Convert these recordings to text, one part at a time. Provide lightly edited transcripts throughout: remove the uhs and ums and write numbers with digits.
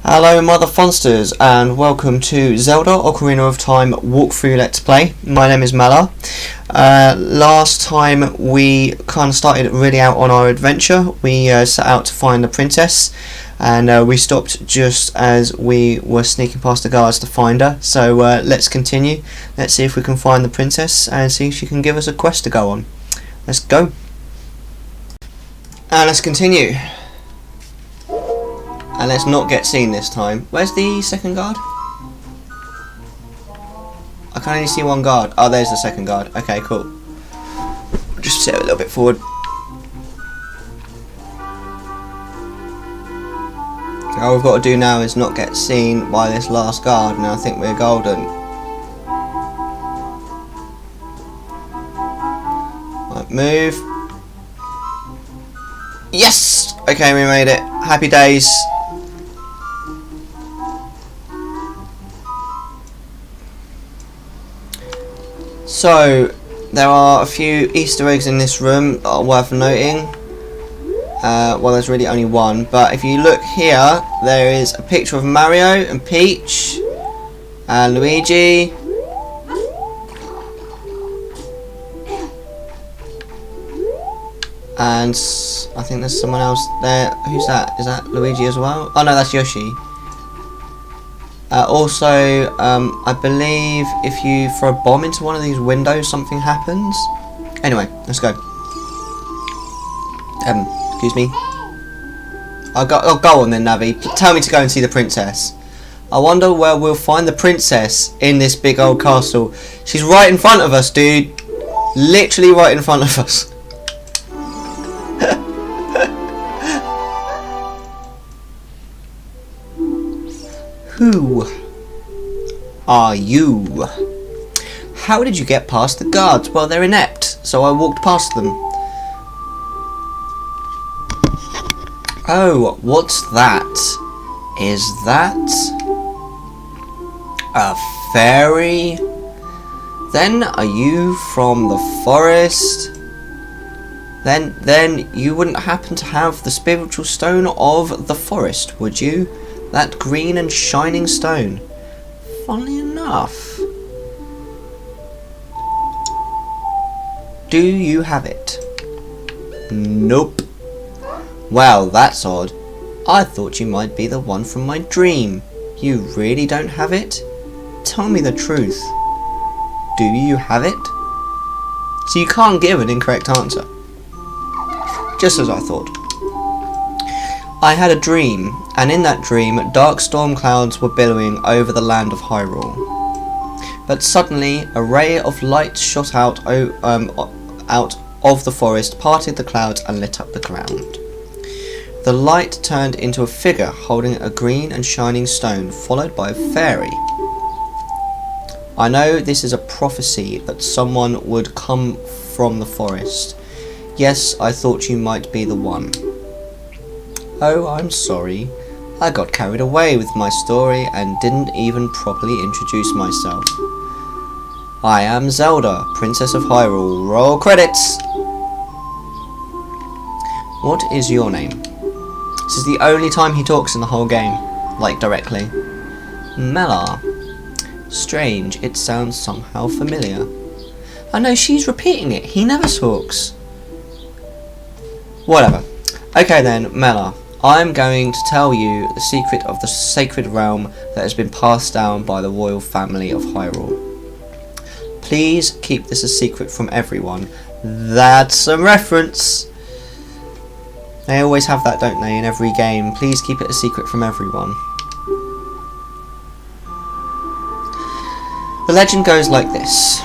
Hello Mother Fonsters and welcome to Zelda Ocarina of Time walkthrough Let's Play. My name is Mellar. Last time we kind of started really out on our adventure. We set out to find the princess and we stopped just as we were sneaking past the guards to find her. So let's continue. Let's see if we can find the princess and see if she can give us a quest to go on. Let's go. And let's continue. And let's not get seen this time. Where's the second guard? I can only see one guard. Oh, there's the second guard. Okay, cool. Just sit a little bit forward. All we've got to do now is not get seen by this last guard, and I think we're golden. Right, move. Yes! Okay, we made it. Happy days. So, there are a few Easter eggs in this room that are worth noting. Well, there's really only one, but if you look here, there is a picture of Mario and Peach and Luigi. And I think there's someone else there. Who's that? Is that Luigi as well? Oh no, that's Yoshi. Also, I believe if you throw a bomb into one of these windows, something happens. Anyway, let's go. Excuse me. I'll go on then, Navi. Tell me to go and see the princess. I wonder where we'll find the princess in this big old castle. She's right in front of us, dude. Literally right in front of us. Who are you? How did you get past the guards? Well, they're inept, so I walked past them. Oh, what's that? Is that a fairy? Then are you from the forest? Then you wouldn't happen to have the spiritual stone of the forest, would you? That green and shining stone. Funnily enough. Do you have it? Nope. Well, that's odd. I thought you might be the one from my dream. You really don't have it? Tell me the truth. Do you have it? So you can't give an incorrect answer. Just as I thought. I had a dream, and in that dream, dark storm clouds were billowing over the land of Hyrule. But suddenly, a ray of light shot out of the forest, parted the clouds, and lit up the ground. The light turned into a figure holding a green and shining stone, followed by a fairy. I know this is a prophecy that someone would come from the forest. Yes, I thought you might be the one. Oh, I'm sorry. I got carried away with my story and didn't even properly introduce myself. I am Zelda, Princess of Hyrule. Roll credits! What is your name? This is the only time he talks in the whole game. Like, directly. Mellar. Strange, it sounds somehow familiar. I know, she's repeating it. He never talks. Whatever. Okay then, Mellar. I'm going to tell you the secret of the sacred realm that has been passed down by the royal family of Hyrule. Please keep this a secret from everyone. That's a reference. They always have that, don't they, in every game. Please keep it a secret from everyone. The legend goes like this.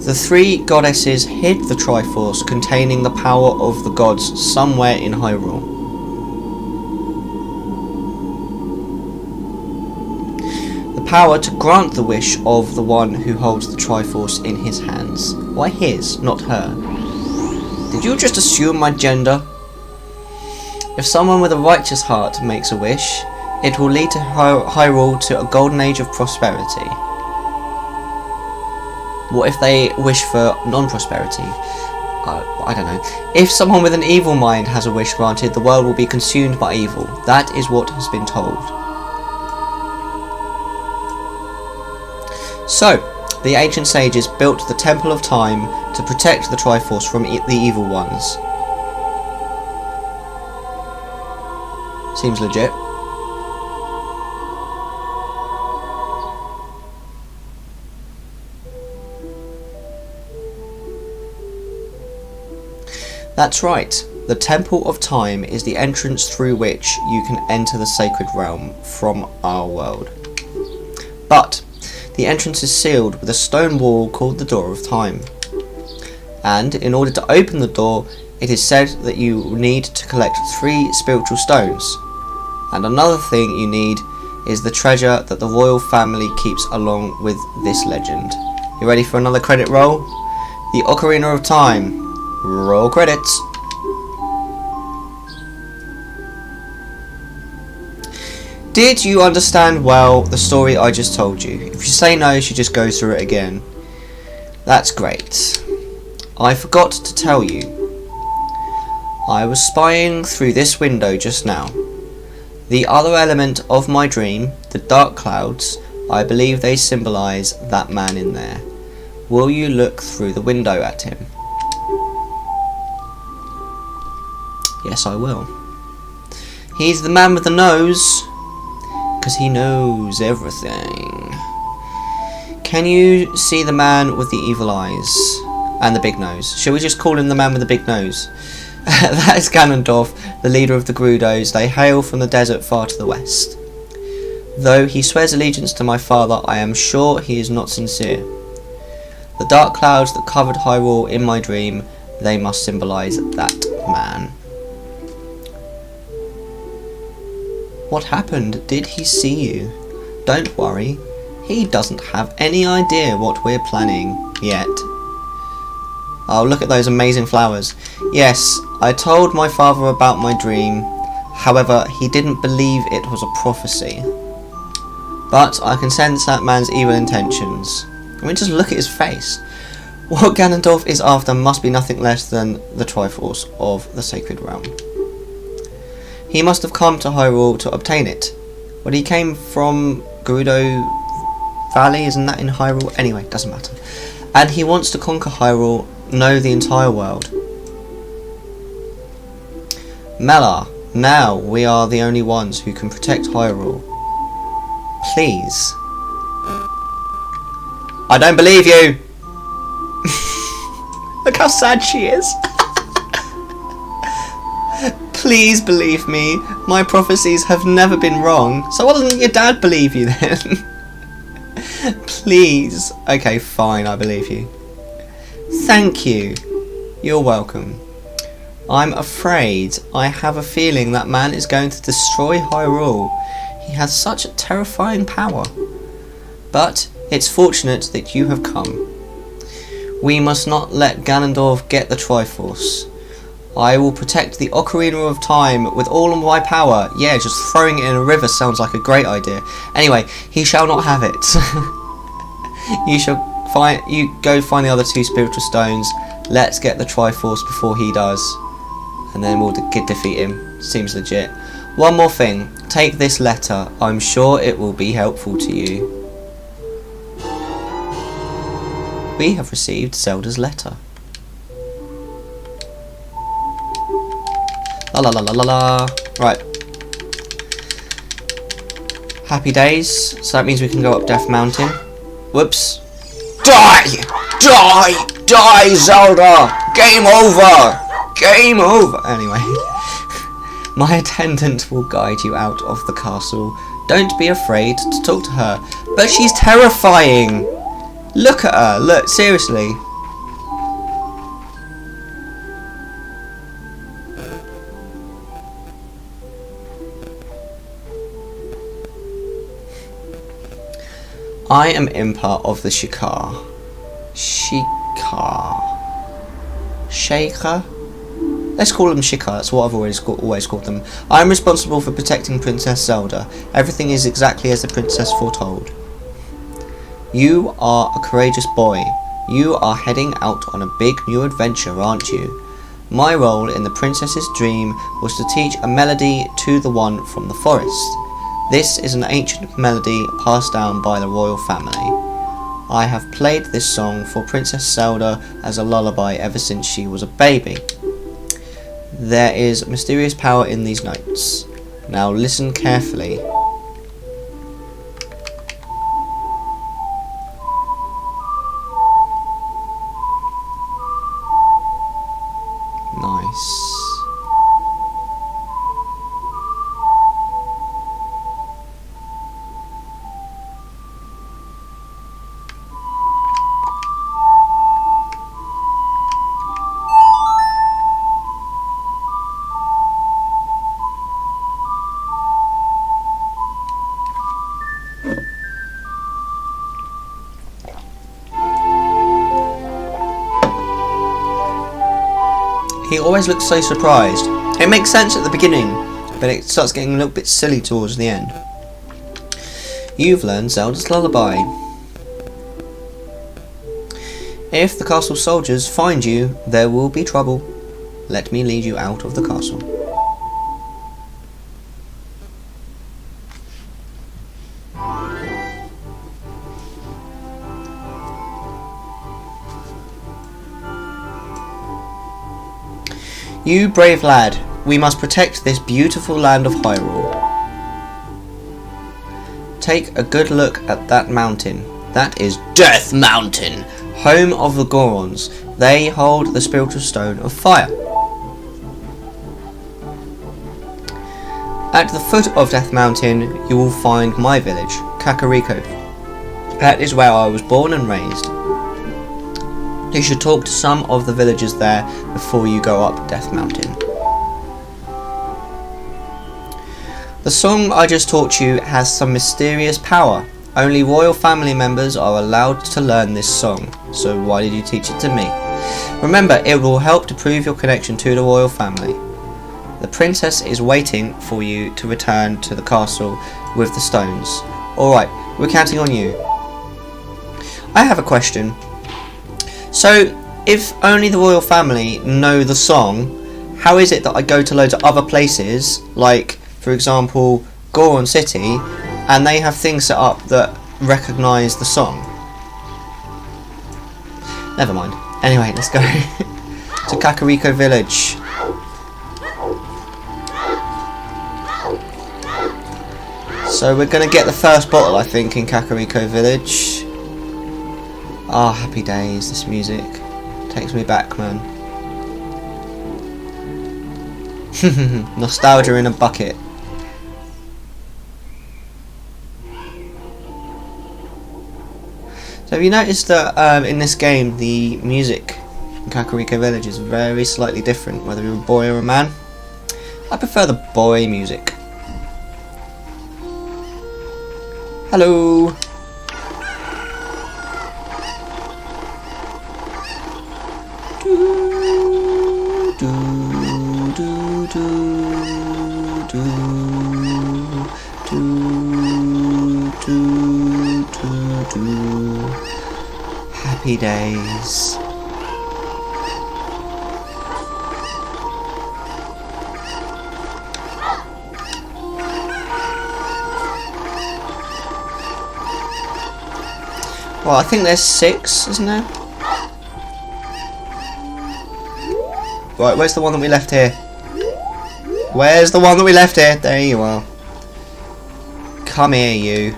The three goddesses hid the Triforce containing the power of the gods somewhere in Hyrule. The power to grant the wish of the one who holds the Triforce in his hands. Why his, not her? Did you just assume my gender? If someone with a righteous heart makes a wish, it will lead to Hyrule to a golden age of prosperity. What if they wish for non-prosperity? I don't know. If someone with an evil mind has a wish granted, the world will be consumed by evil. That is what has been told. So, the ancient sages built the Temple of Time to protect the Triforce from the evil ones. Seems legit. That's right. The Temple of Time is the entrance through which you can enter the sacred realm from our world. But the entrance is sealed with a stone wall called the Door of Time. And in order to open the door, it is said that you need to collect 3 spiritual stones. And another thing you need is the treasure that the royal family keeps along with this legend. You ready for another credit roll? The Ocarina of Time. Roll credits. Did you understand well the story I just told you? If you say no, you should just go through it again. That's great. I forgot to tell you. I was spying through this window just now. The other element of my dream, the dark clouds, I believe they symbolise that man in there. Will you look through the window at him? Yes, I will. He's the man with the nose, because he knows everything. Can you see the man with the evil eyes and the big nose? Shall we just call him the man with the big nose? That is Ganondorf, the leader of the Gerudos. They hail from the desert far to the west. Though he swears allegiance to my father, I am sure he is not sincere. The dark clouds that covered Hyrule in my dream, they must symbolise that man. What happened? Did he see you? Don't worry, he doesn't have any idea what we're planning yet. Oh, look at those amazing flowers. Yes, I told my father about my dream. However, he didn't believe it was a prophecy. But I can sense that man's evil intentions. I mean, just look at his face. What Ganondorf is after must be nothing less than the Triforce of the Sacred Realm. He must have come to Hyrule to obtain it. But he came from Gerudo Valley, isn't that in Hyrule? Anyway, doesn't matter. And he wants to conquer Hyrule, know the entire world. Mellar, now we are the only ones who can protect Hyrule. Please. I don't believe you! Look how sad she is. Please believe me, my prophecies have never been wrong. So why doesn't your dad believe you then? Please. Okay, fine, I believe you. Thank you. You're welcome. I'm afraid I have a feeling that man is going to destroy Hyrule. He has such a terrifying power. But it's fortunate that you have come. We must not let Ganondorf get the Triforce. I will protect the Ocarina of Time with all of my power. Yeah, just throwing it in a river sounds like a great idea. Anyway, he shall not have it. You go find the other 2 spiritual stones. Let's get the Triforce before he does. And then we'll defeat him. Seems legit. One more thing. Take this letter. I'm sure it will be helpful to you. We have received Zelda's letter. La la la la la la. Right. Happy days. So that means we can go up Death Mountain. Whoops. Die! Die! Die, Zelda! Game over! Game over! Anyway. My attendant will guide you out of the castle. Don't be afraid to talk to her. But she's terrifying! Look at her. Look, seriously. I am Impa of the Shikar. Shaker? Let's call them Shikar, that's what I've always called them. I am responsible for protecting Princess Zelda. Everything is exactly as the princess foretold. You are a courageous boy. You are heading out on a big new adventure, aren't you? My role in the princess's dream was to teach a melody to the one from the forest. This is an ancient melody passed down by the royal family. I have played this song for Princess Zelda as a lullaby ever since she was a baby. There is mysterious power in these notes. Now listen carefully. Nice. He always looks so surprised. It makes sense at the beginning, but it starts getting a little bit silly towards the end. You've learned Zelda's lullaby. If the castle soldiers find you, there will be trouble. Let me lead you out of the castle. You brave lad, we must protect this beautiful land of Hyrule. Take a good look at that mountain. That is Death Mountain, home of the Gorons. They hold the spiritual stone of fire. At the foot of Death Mountain, you will find my village, Kakariko. That is where I was born and raised. You should talk to some of the villagers there before you go up Death Mountain. The song I just taught you has some mysterious power. Only royal family members are allowed to learn this song, so why did you teach it to me? Remember, it will help to prove your connection to the royal family. The princess is waiting for you to return to the castle with the stones. Alright, we're counting on you. I have a question. So, if only the royal family know the song, how is it that I go to loads of other places, like, for example, Goron City, and they have things set up that recognise the song? Never mind. Anyway, let's go to Kakariko Village. So we're going to get the first bottle, I think, in Kakariko Village. Ah, oh, happy days, this music takes me back, man. Nostalgia in a bucket. So have you noticed that in this game the music in Kakariko Village is very slightly different, whether you're a boy or a man? I prefer the boy music. Hello! Happy days. Well, I think there's 6, isn't there? Right, where's the one that we left here? Where's the one that we left here? There you are. Come here, you.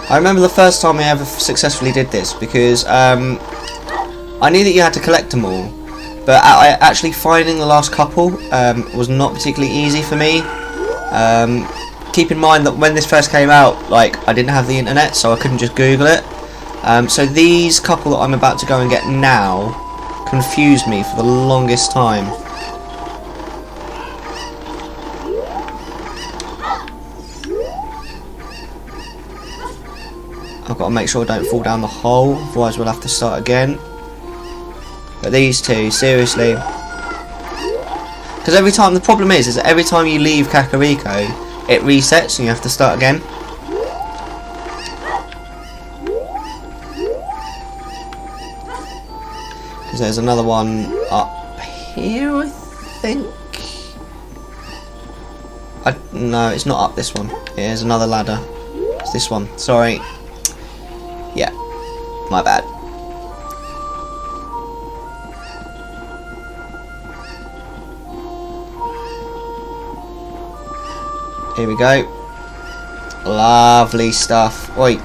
I remember the first time I ever successfully did this, because I knew that you had to collect them all, but actually finding the last couple was not particularly easy for me. Keep in mind that when this first came out, like, I didn't have the internet, so I couldn't just Google it. So these couple that I'm about to go and get now confused me for the longest time. I've got to make sure I don't fall down the hole, otherwise we'll have to start again. But these two, seriously. Because every time, the problem is that every time you leave Kakariko, it resets and you have to start again. Because there's another one up here, I think. No, it's not up this one. Here's another ladder. It's this one. Sorry. Yeah, my bad. Here we go. Lovely stuff. Oi.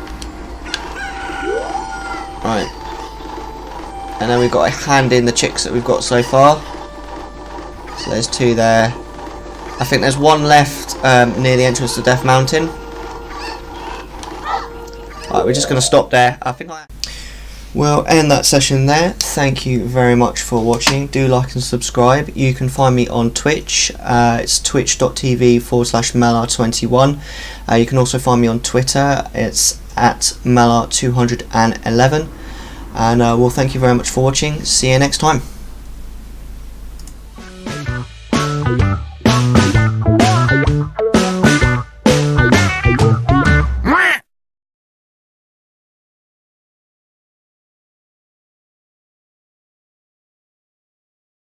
Right. And then we've got to hand in the chicks that we've got so far. So there's 2 there. I think there's 1 left near the entrance to Death Mountain. Right, we're just going to stop there. We'll end that session there. Thank you very much for watching. Do like and subscribe. You can find me on Twitch. It's twitch.tv/Mellar21. You can also find me on Twitter. It's at Mellar211. And well, thank you very much for watching. See you next time.